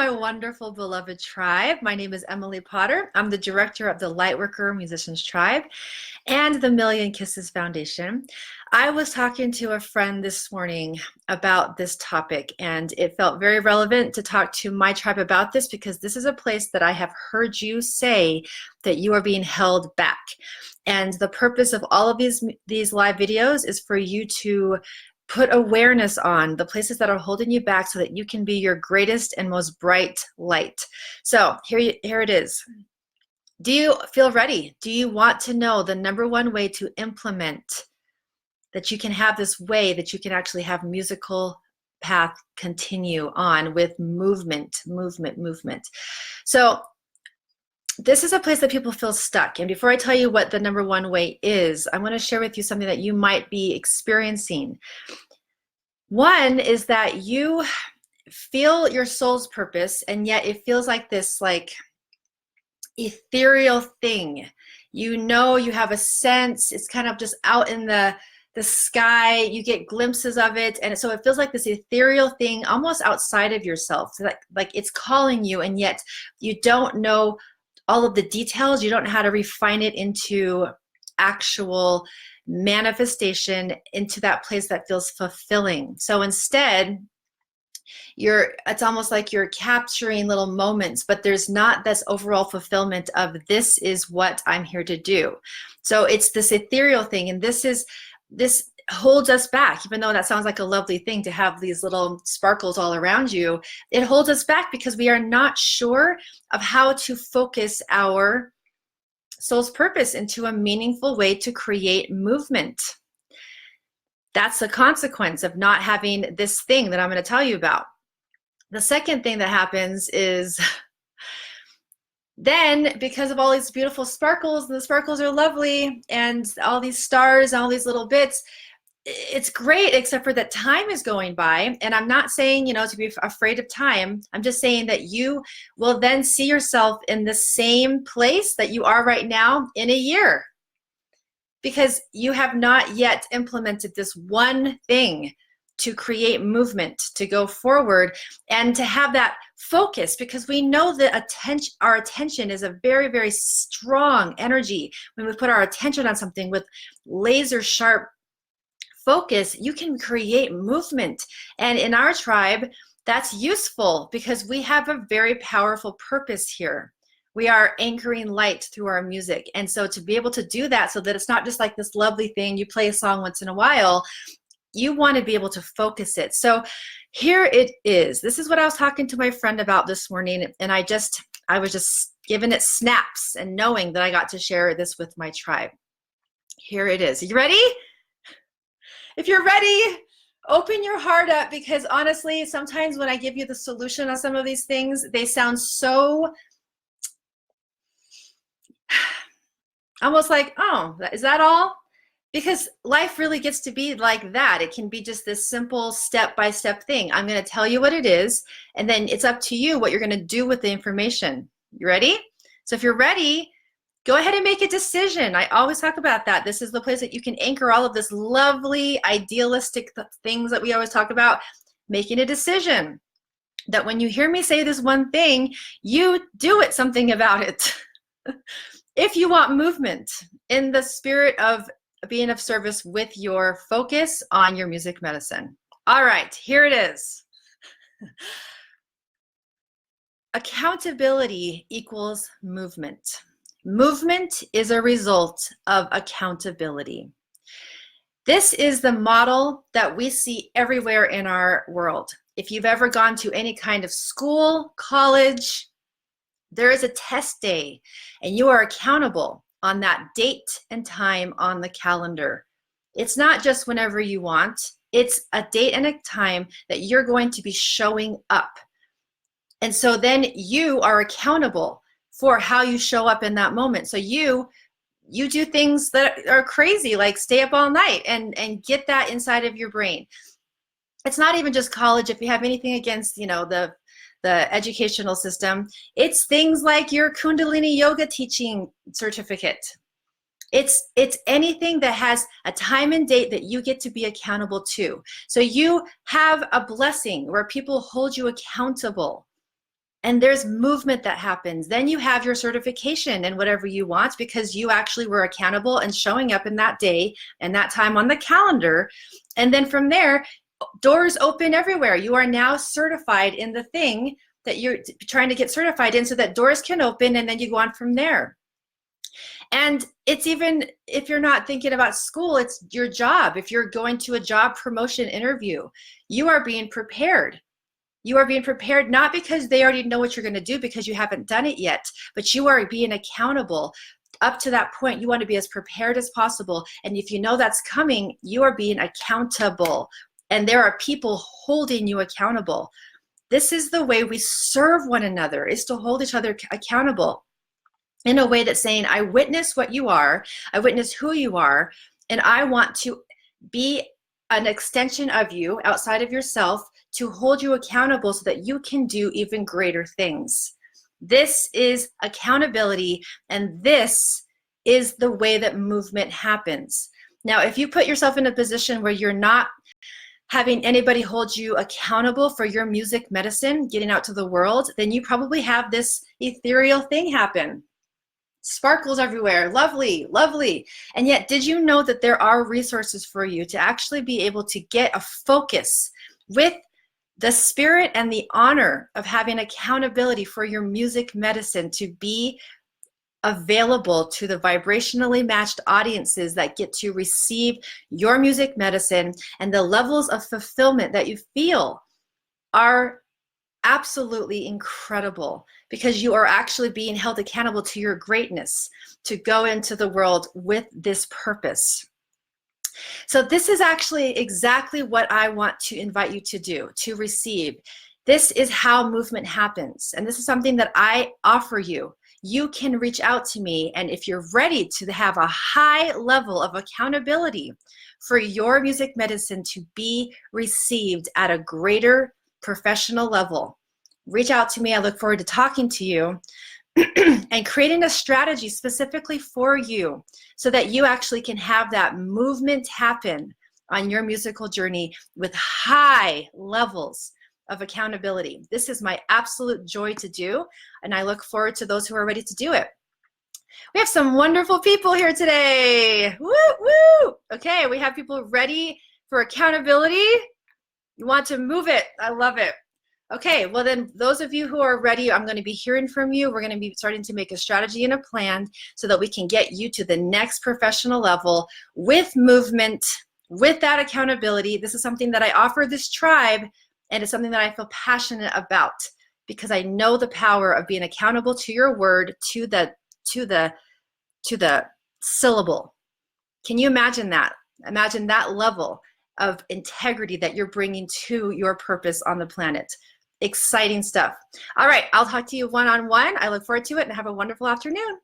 my wonderful, beloved tribe. My name is Emily Potter. I'm the director of the Lightworker Musicians Tribe and the Million Kisses Foundation. I was talking to a friend this morning about this topic, and it felt very relevant to talk to my tribe about this because this is a place that I have heard you say that you are being held back. And the purpose of all of these live videos is for you to put awareness on the places that are holding you back so that you can be your greatest and most bright light. So here it is. Do you feel ready? Do you want to know the number one way to implement that you can have this way that you can actually have musical path continue on with movement? So this is a place that people feel stuck. And before I tell you what the number one way is, I want to share with you something that you might be experiencing. One is that you feel your soul's purpose, and yet it feels like this ethereal thing. You know, you have a sense, it's kind of just out in the sky, you get glimpses of it, and so it feels like this ethereal thing almost outside of yourself, like it's calling you, and yet you don't know all of the details. You don't know how to refine it into actual manifestation, into that place that feels fulfilling. So instead, it's almost like you're capturing little moments, but there's not this overall fulfillment of this is what I'm here to do. So it's this ethereal thing, and this holds us back. Even though that sounds like a lovely thing to have these little sparkles all around you, it holds us back because we are not sure of how to focus our soul's purpose into a meaningful way to create movement. That's a consequence of not having this thing that I'm going to tell you about. The second thing that happens is then, because of all these beautiful sparkles, and the sparkles are lovely, and all these stars and all these little bits, it's great, except for that time is going by. And I'm not saying, to be afraid of time. I'm just saying that you will then see yourself in the same place that you are right now in a year, because you have not yet implemented this one thing to create movement, to go forward, and to have that focus, because we know that our attention is a very, very strong energy. When we put our attention on something with laser sharp focus, you can create movement. And in our tribe, that's useful because we have a very powerful purpose here. We are anchoring light through our music. And so to be able to do that so that it's not just like this lovely thing, you play a song once in a while, you want to be able to focus it. So here it is. This is what I was talking to my friend about this morning, and I was just giving it snaps and knowing that I got to share this with my tribe. Here it is. You ready? If you're ready, open your heart up, because honestly, sometimes when I give you the solution on some of these things, they sound so almost like, oh, is that all? Because life really gets to be like that. It can be just this simple step-by-step thing. I'm going to tell you what it is, and then it's up to you what you're going to do with the information. You ready? So if you're ready, go ahead and make a decision. I always talk about that. This is the place that you can anchor all of this lovely, idealistic things that we always talk about. Making a decision that when you hear me say this one thing, you do something about it. If you want movement in the spirit of being of service with your focus on your music medicine. All right, here it is. Accountability equals movement. Movement is a result of accountability. This is the model that we see everywhere in our world. If you've ever gone to any kind of school, college, there is a test day, and you are accountable on that date and time on the calendar. It's not just whenever you want. It's a date and a time that you're going to be showing up. And so then you are accountable for how you show up in that moment. So you do things that are crazy, like stay up all night and get that inside of your brain. It's not even just college. If you have anything against, the educational system, it's things like your Kundalini yoga teaching certificate. It's anything that has a time and date that you get to be accountable to. So you have a blessing where people hold you accountable. and there's movement that happens. Then you have your certification and whatever you want because you actually were accountable and showing up in that day and that time on the calendar. And then from there, doors open everywhere. You are now certified in the thing that you're trying to get certified in so that doors can open, and then you go on from there. And it's even, if you're not thinking about school, it's your job. If you're going to a job promotion interview, you are being prepared. You are being prepared not because they already know what you're going to do because you haven't done it yet, but you are being accountable. Up to that point, you want to be as prepared as possible. And if you know that's coming, you are being accountable. And there are people holding you accountable. This is the way we serve one another, is to hold each other accountable in a way that's saying, I witness what you are, I witness who you are, and I want to be an extension of you outside of yourself to hold you accountable so that you can do even greater things. This is accountability, and this is the way that movement happens. Now, if you put yourself in a position where you're not having anybody hold you accountable for your music medicine, getting out to the world, then you probably have this ethereal thing happen. Sparkles everywhere, lovely, lovely. And yet, did you know that there are resources for you to actually be able to get a focus with the spirit and the honor of having accountability for your music medicine to be available to the vibrationally matched audiences that get to receive your music medicine, and the levels of fulfillment that you feel are absolutely incredible because you are actually being held accountable to your greatness to go into the world with this purpose. So this is actually exactly what I want to invite you to do, to receive. This is how movement happens, and this is something that I offer you. You can reach out to me, and if you're ready to have a high level of accountability for your music medicine to be received at a greater professional level, reach out to me. I look forward to talking to you and creating a strategy specifically for you so that you actually can have that movement happen on your musical journey with high levels of accountability. This is my absolute joy to do, and I look forward to those who are ready to do it. We have some wonderful people here today. Woo, woo. Okay, we have people ready for accountability. You want to move it. I love it. Okay, well then, those of you who are ready, I'm going to be hearing from you. We're going to be starting to make a strategy and a plan so that we can get you to the next professional level with movement, with that accountability. This is something that I offer this tribe, and it's something that I feel passionate about because I know the power of being accountable to your word, to the syllable. Can you imagine that? Imagine that level of integrity that you're bringing to your purpose on the planet. Exciting stuff. All right, I'll talk to you one-on-one. I look forward to it, and have a wonderful afternoon.